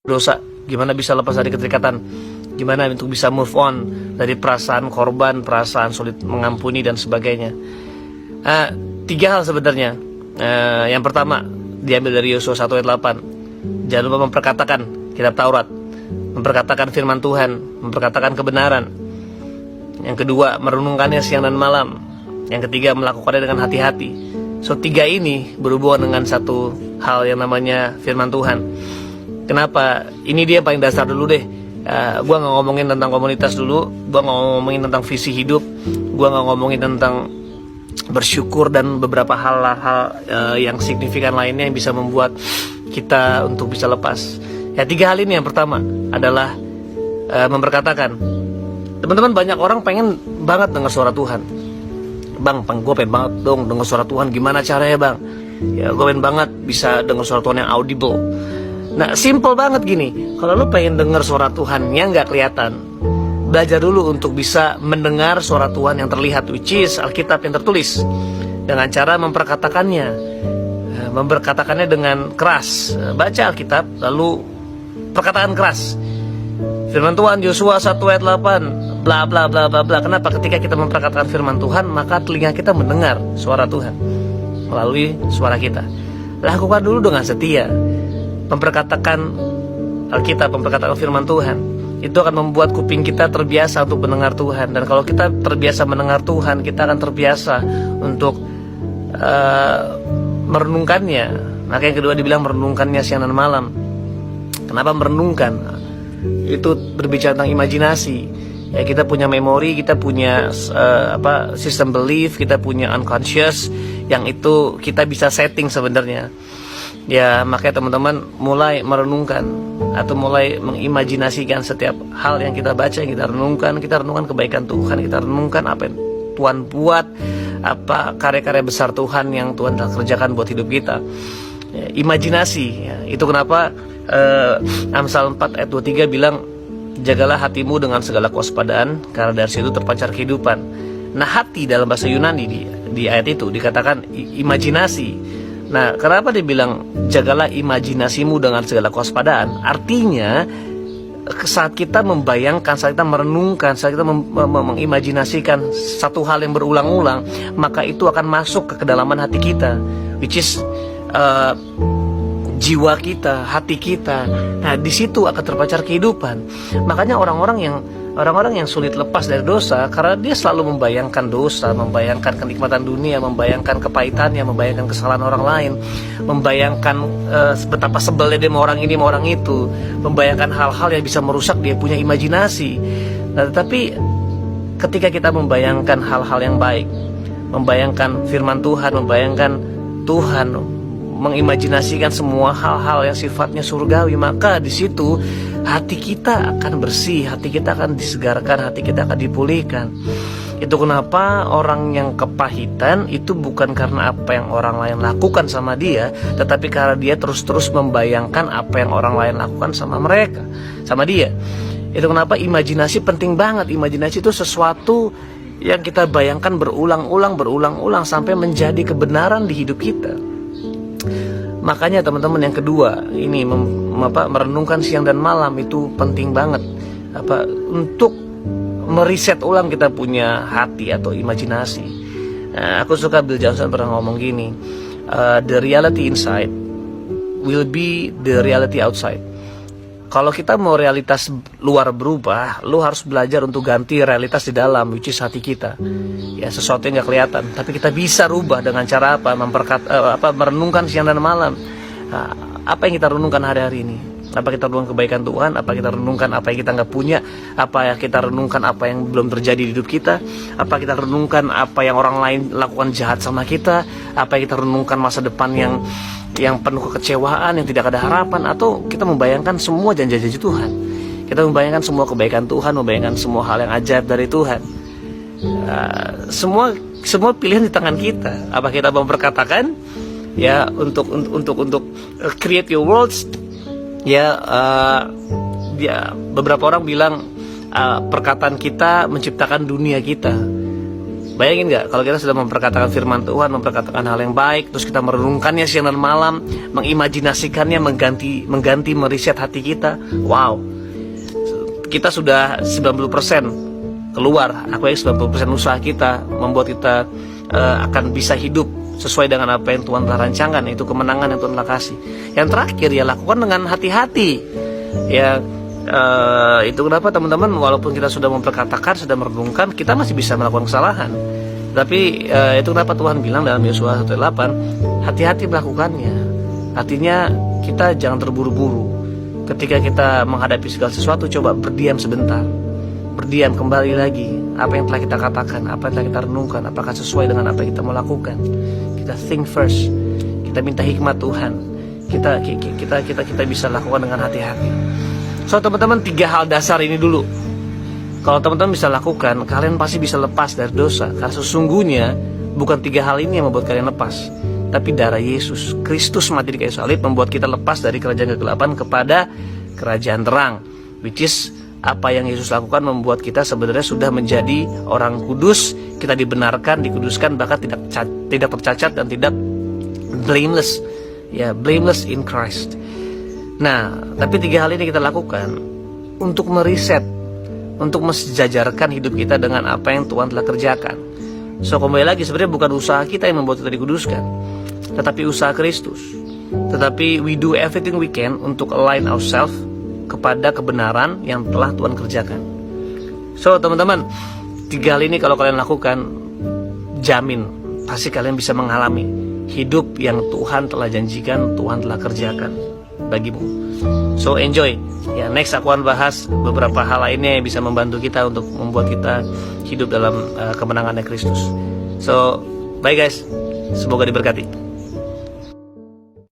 dosa, gimana bisa lepas dari keterikatan, gimana untuk bisa move on dari perasaan korban, perasaan sulit mengampuni dan sebagainya. Tiga hal sebenarnya. Yang pertama diambil dari Yosua 1 ayat 8. Jangan lupa memperkatakan kitab Taurat, memperkatakan firman Tuhan, memperkatakan kebenaran. Yang kedua, merenungkannya siang dan malam. Yang ketiga, melakukannya dengan hati-hati. So, tiga ini berhubungan dengan satu hal yang namanya firman Tuhan. Kenapa? Ini dia paling dasar dulu deh. Gua nggak ngomongin tentang komunitas dulu, gua nggak ngomongin tentang visi hidup, gua nggak ngomongin tentang bersyukur dan beberapa hal-hal yang signifikan lainnya yang bisa membuat kita untuk bisa lepas. Ya, tiga hal ini. Yang pertama adalah memperkatakan. Teman-teman, banyak orang pengen banget dengar suara Tuhan. Bang, gue pengen banget dong dengar suara Tuhan. Gimana caranya, Bang? Ya, gue pengen banget bisa dengar suara Tuhan yang audible. Nah, simple banget gini. Kalau lu pengen dengar suara Tuhan yang nggak kelihatan, belajar dulu untuk bisa mendengar suara Tuhan yang terlihat, which is Alkitab yang tertulis, dengan cara memperkatakannya. Memperkatakannya dengan keras. Baca Alkitab, lalu perkataan keras. Firman Tuhan Yosua 1 ayat 8, bla bla bla bla bla. Kenapa? Ketika kita memperkatakan firman Tuhan, maka telinga kita mendengar suara Tuhan melalui suara kita. Lakukan dulu dengan setia. Memperkatakan Alkitab, memperkatakan firman Tuhan, itu akan membuat kuping kita terbiasa untuk mendengar Tuhan. Dan kalau kita terbiasa mendengar Tuhan, kita akan terbiasa untuk merenungkannya. Maka yang kedua dibilang merenungkannya siang dan malam. Kenapa merenungkan? Itu berbicara tentang imajinasi. Ya, kita punya memori, kita punya sistem belief, kita punya unconscious yang itu kita bisa setting sebenarnya. Ya, makanya teman-teman mulai merenungkan atau mulai mengimajinasikan setiap hal yang kita baca, yang kita renungkan kebaikan Tuhan, kita renungkan apa yang Tuhan buat, apa karya-karya besar Tuhan yang Tuhan telah kerjakan buat hidup kita. Ya, imajinasi, ya, itu kenapa Amsal 4 ayat 23 bilang, jagalah hatimu dengan segala kewaspadaan, karena dari situ terpancar kehidupan. Nah, hati dalam bahasa Yunani di ayat itu dikatakan imajinasi. Nah, kenapa dibilang jagalah imajinasimu dengan segala kewaspadaan? Artinya saat kita membayangkan, saat kita merenungkan, saat kita mengimajinasikan satu hal yang berulang-ulang, maka itu akan masuk ke kedalaman hati kita, which is jiwa kita, hati kita. Nah, di situ akan terpancar kehidupan. Makanya orang-orang yang sulit lepas dari dosa karena dia selalu membayangkan dosa, membayangkan kenikmatan dunia, membayangkan kepahitannya, membayangkan kesalahan orang lain, membayangkan betapa sebelnya dia sama orang ini, sama orang itu, membayangkan hal-hal yang bisa merusak dia punya imajinasi. Nah, tetapi ketika kita membayangkan hal-hal yang baik, membayangkan firman Tuhan, membayangkan Tuhan, mengimajinasikan semua hal-hal yang sifatnya surgawi, maka di situ hati kita akan bersih, hati kita akan disegarkan, hati kita akan dipulihkan. Itu kenapa orang yang kepahitan itu bukan karena apa yang orang lain lakukan sama dia, tetapi karena dia terus-terus membayangkan apa yang orang lain lakukan sama mereka, sama dia. Itu kenapa imajinasi penting banget. Imajinasi itu sesuatu yang kita bayangkan berulang-ulang sampai menjadi kebenaran di hidup kita. Makanya teman-teman, yang kedua ini merenungkan siang dan malam itu penting banget untuk meriset ulang kita punya hati atau imajinasi. Aku suka Bill Johnson pernah ngomong gini, the reality inside will be the reality outside. Kalau kita mau realitas luar berubah, lu harus belajar untuk ganti realitas di dalam, which is hati kita. Ya, sesuatu yang gak kelihatan, tapi kita bisa rubah dengan cara apa? Merenungkan siang dan malam. Apa yang kita renungkan hari-hari ini? Apa kita renungkan kebaikan Tuhan? Apa kita renungkan apa yang kita nggak punya? Apa yang kita renungkan apa yang belum terjadi di hidup kita? Apa kita renungkan apa yang orang lain lakukan jahat sama kita? Apa yang kita renungkan masa depan yang penuh kekecewaan, yang tidak ada harapan? Atau kita membayangkan semua janji-janji Tuhan? Kita membayangkan semua kebaikan Tuhan, membayangkan semua hal yang ajaib dari Tuhan. Semua pilihan di tangan kita. Apa kita mau berkatakan ya untuk create your worlds? Ya, beberapa orang bilang perkataan kita menciptakan dunia kita. Bayangin nggak kalau kita sudah memperkatakan firman Tuhan, memperkatakan hal yang baik, terus kita merenungkannya siang dan malam, mengimajinasikannya, mengganti meriset hati kita. Wow, kita sudah 90% keluar. Aku yakin 90% usaha kita membuat kita akan bisa hidup sesuai dengan apa yang Tuhan telah rancangkan, yaitu kemenangan yang Tuhan telah kasih. Yang terakhir ya, lakukan dengan hati-hati. Ya, itu kenapa teman-teman, walaupun kita sudah memperkatakan, sudah merenungkan, kita masih bisa melakukan kesalahan. Tapi itu kenapa Tuhan bilang dalam Yosua 1:8, hati-hati melakukannya. Artinya kita jangan terburu-buru. Ketika kita menghadapi segala sesuatu, coba berdiam sebentar. Berdiam, kembali lagi. Apa yang telah kita katakan, apa yang telah kita renungkan, apakah sesuai dengan apa yang kita mau lakukan. Kita think first. Kita minta hikmat Tuhan. Kita bisa lakukan dengan hati-hati. So teman-teman, 3 hal dasar ini dulu. Kalau teman-teman bisa lakukan, kalian pasti bisa lepas dari dosa. Karena sesungguhnya bukan 3 hal ini yang membuat kalian lepas, tapi darah Yesus Kristus mati di kayu salib membuat kita lepas dari kerajaan kegelapan kepada kerajaan terang. Which is, apa yang Yesus lakukan membuat kita sebenarnya sudah menjadi orang kudus. Kita dibenarkan, dikuduskan, bahkan tidak tercacat dan tidak blameless. Ya, blameless in Christ. Nah, tapi 3 hal ini kita lakukan untuk meriset, untuk mensejajarkan hidup kita dengan apa yang Tuhan telah kerjakan. So, kembali lagi, sebenarnya bukan usaha kita yang membuat kita dikuduskan, tetapi usaha Kristus. Tetapi we do everything we can untuk align ourselves kepada kebenaran yang telah Tuhan kerjakan. So, teman-teman, 3 hal ini kalau kalian lakukan, jamin pasti kalian bisa mengalami hidup yang Tuhan telah janjikan, Tuhan telah kerjakan bagimu. So, enjoy. Ya, next aku akan bahas beberapa hal lainnya yang bisa membantu kita untuk membuat kita hidup dalam kemenangannya Kristus. So, bye guys. Semoga diberkati.